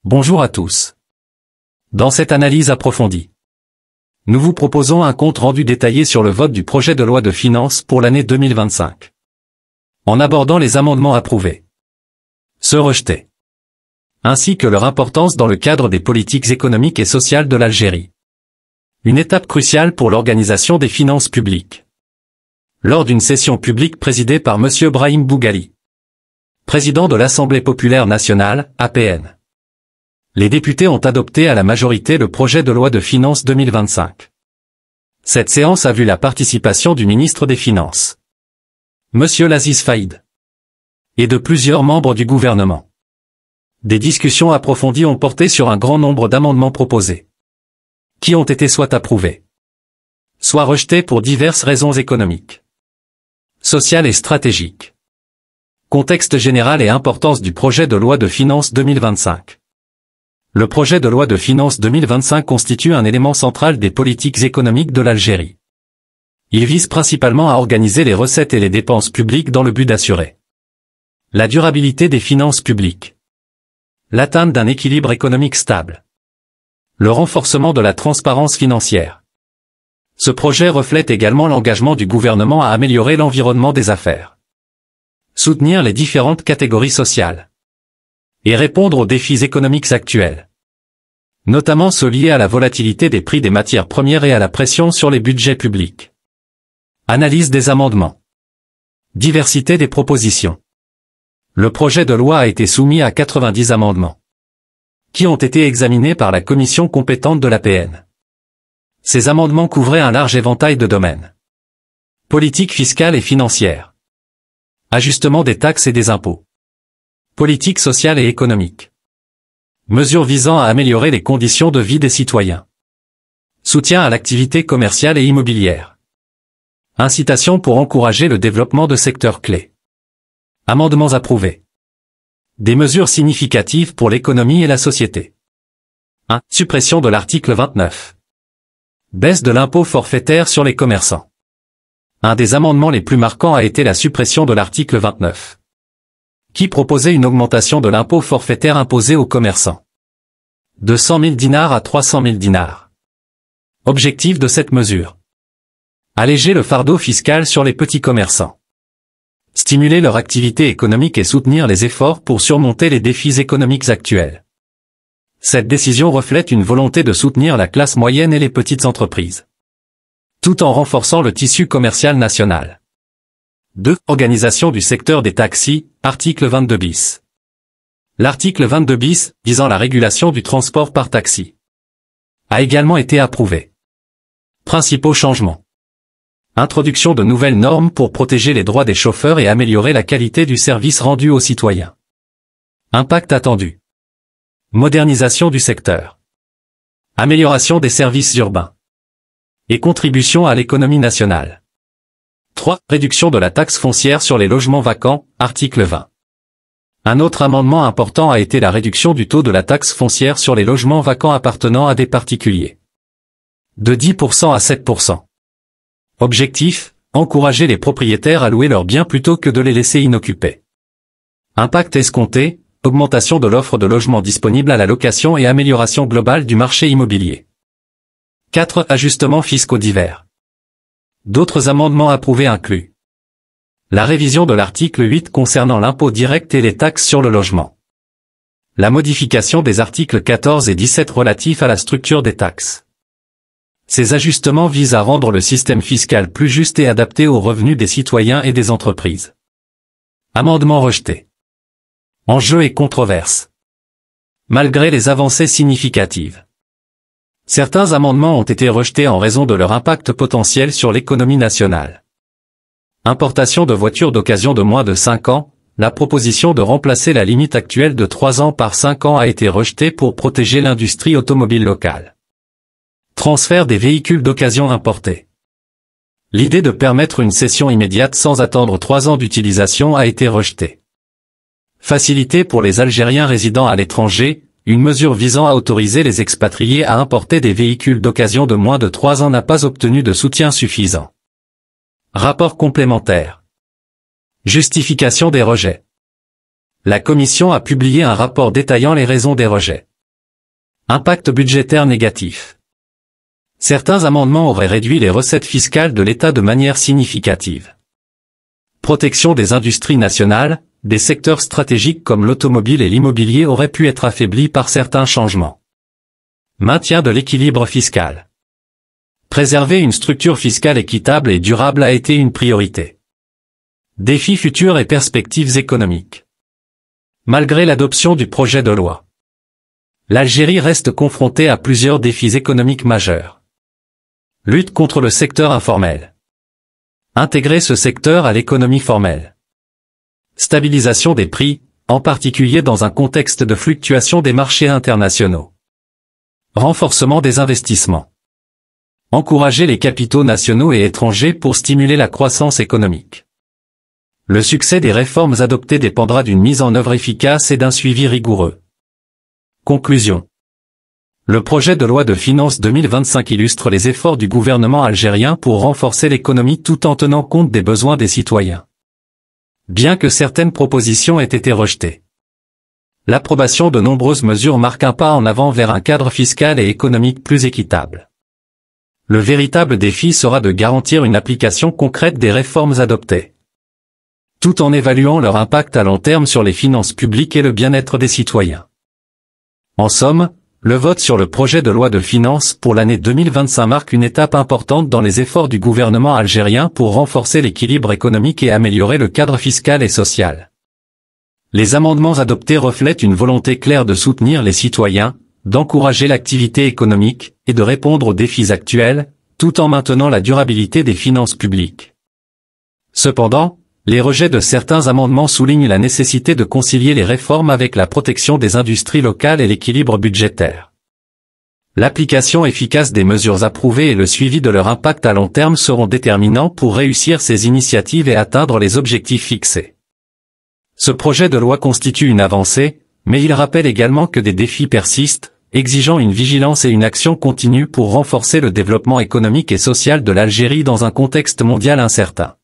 Bonjour à tous. Dans cette analyse approfondie, nous vous proposons un compte rendu détaillé sur le vote du projet de loi de finances pour l'année 2025. En abordant les amendements approuvés, ceux rejetés, ainsi que leur importance dans le cadre des politiques économiques et sociales de l'Algérie. Une étape cruciale pour l'organisation des finances publiques. Lors d'une session publique présidée par M. Brahim Boughali, président de l'Assemblée populaire nationale, APN. Les députés ont adopté à la majorité le projet de loi de finances 2025. Cette séance a vu la participation du ministre des Finances, M. Laziz Faïd, et de plusieurs membres du gouvernement. Des discussions approfondies ont porté sur un grand nombre d'amendements proposés, qui ont été soit approuvés, soit rejetés pour diverses raisons économiques, sociales et stratégiques. Contexte général et importance du projet de loi de finances 2025. Le projet de loi de finances 2025 constitue un élément central des politiques économiques de l'Algérie. Il vise principalement à organiser les recettes et les dépenses publiques dans le but d'assurer la durabilité des finances publiques, l'atteinte d'un équilibre économique stable, le renforcement de la transparence financière. Ce projet reflète également l'engagement du gouvernement à améliorer l'environnement des affaires, soutenir les différentes catégories sociales et répondre aux défis économiques actuels, notamment ceux liés à la volatilité des prix des matières premières et à la pression sur les budgets publics. Analyse des amendements. Diversité des propositions. Le projet de loi a été soumis à 90 amendements, qui ont été examinés par la commission compétente de l'APN. Ces amendements couvraient un large éventail de domaines. Politique fiscale et financière. Ajustement des taxes et des impôts. Politique sociale et économique. Mesures visant à améliorer les conditions de vie des citoyens. Soutien à l'activité commerciale et immobilière. Incitation pour encourager le développement de secteurs clés. Amendements approuvés. Des mesures significatives pour l'économie et la société. 1. Suppression de l'article 29. Baisse de l'impôt forfaitaire sur les commerçants. Un des amendements les plus marquants a été la suppression de l'article 29. Qui proposait une augmentation de l'impôt forfaitaire imposé aux commerçants de 100 000 dinars à 300 000 dinars. Objectif de cette mesure: alléger le fardeau fiscal sur les petits commerçants, stimuler leur activité économique et soutenir les efforts pour surmonter les défis économiques actuels. Cette décision reflète une volonté de soutenir la classe moyenne et les petites entreprises, tout en renforçant le tissu commercial national. 2. Organisation du secteur des taxis, article 22 bis. L'article 22 bis, visant la régulation du transport par taxi, a également été approuvé. Principaux changements. Introduction de nouvelles normes pour protéger les droits des chauffeurs et améliorer la qualité du service rendu aux citoyens. Impact attendu. Modernisation du secteur. Amélioration des services urbains. Et contribution à l'économie nationale. 3. Réduction de la taxe foncière sur les logements vacants, article 20. Un autre amendement important a été la réduction du taux de la taxe foncière sur les logements vacants appartenant à des particuliers, de 10% à 7%. Objectif: encourager les propriétaires à louer leurs biens plutôt que de les laisser inoccupés. Impact escompté: augmentation de l'offre de logements disponibles à la location et amélioration globale du marché immobilier. 4. Ajustements fiscaux divers. D'autres amendements approuvés incluent la révision de l'article 8 concernant l'impôt direct et les taxes sur le logement. La modification des articles 14 et 17 relatifs à la structure des taxes. Ces ajustements visent à rendre le système fiscal plus juste et adapté aux revenus des citoyens et des entreprises. Amendements rejetés. Enjeux et controverses. Malgré les avancées significatives, certains amendements ont été rejetés en raison de leur impact potentiel sur l'économie nationale. Importation de voitures d'occasion de moins de 5 ans, la proposition de remplacer la limite actuelle de 3 ans par 5 ans a été rejetée pour protéger l'industrie automobile locale. Transfert des véhicules d'occasion importés. L'idée de permettre une cession immédiate sans attendre 3 ans d'utilisation a été rejetée. Facilité pour les Algériens résidant à l'étranger, une mesure visant à autoriser les expatriés à importer des véhicules d'occasion de moins de 3 ans n'a pas obtenu de soutien suffisant. Rapport complémentaire. Justification des rejets. La Commission a publié un rapport détaillant les raisons des rejets. Impact budgétaire négatif. Certains amendements auraient réduit les recettes fiscales de l'État de manière significative. Protection des industries nationales, des secteurs stratégiques comme l'automobile et l'immobilier auraient pu être affaiblis par certains changements. Maintien de l'équilibre fiscal. Préserver une structure fiscale équitable et durable a été une priorité. Défis futurs et perspectives économiques. Malgré l'adoption du projet de loi, l'Algérie reste confrontée à plusieurs défis économiques majeurs. Lutte contre le secteur informel. Intégrer ce secteur à l'économie formelle. Stabilisation des prix, en particulier dans un contexte de fluctuation des marchés internationaux. Renforcement des investissements. Encourager les capitaux nationaux et étrangers pour stimuler la croissance économique. Le succès des réformes adoptées dépendra d'une mise en œuvre efficace et d'un suivi rigoureux. Conclusion. Le projet de loi de finances 2025 illustre les efforts du gouvernement algérien pour renforcer l'économie tout en tenant compte des besoins des citoyens. Bien que certaines propositions aient été rejetées, l'approbation de nombreuses mesures marque un pas en avant vers un cadre fiscal et économique plus équitable. Le véritable défi sera de garantir une application concrète des réformes adoptées, tout en évaluant leur impact à long terme sur les finances publiques et le bien-être des citoyens. En somme, le vote sur le projet de loi de finances pour l'année 2025 marque une étape importante dans les efforts du gouvernement algérien pour renforcer l'équilibre économique et améliorer le cadre fiscal et social. Les amendements adoptés reflètent une volonté claire de soutenir les citoyens, d'encourager l'activité économique et de répondre aux défis actuels, tout en maintenant la durabilité des finances publiques. Cependant, les rejets de certains amendements soulignent la nécessité de concilier les réformes avec la protection des industries locales et l'équilibre budgétaire. L'application efficace des mesures approuvées et le suivi de leur impact à long terme seront déterminants pour réussir ces initiatives et atteindre les objectifs fixés. Ce projet de loi constitue une avancée, mais il rappelle également que des défis persistent, exigeant une vigilance et une action continue pour renforcer le développement économique et social de l'Algérie dans un contexte mondial incertain.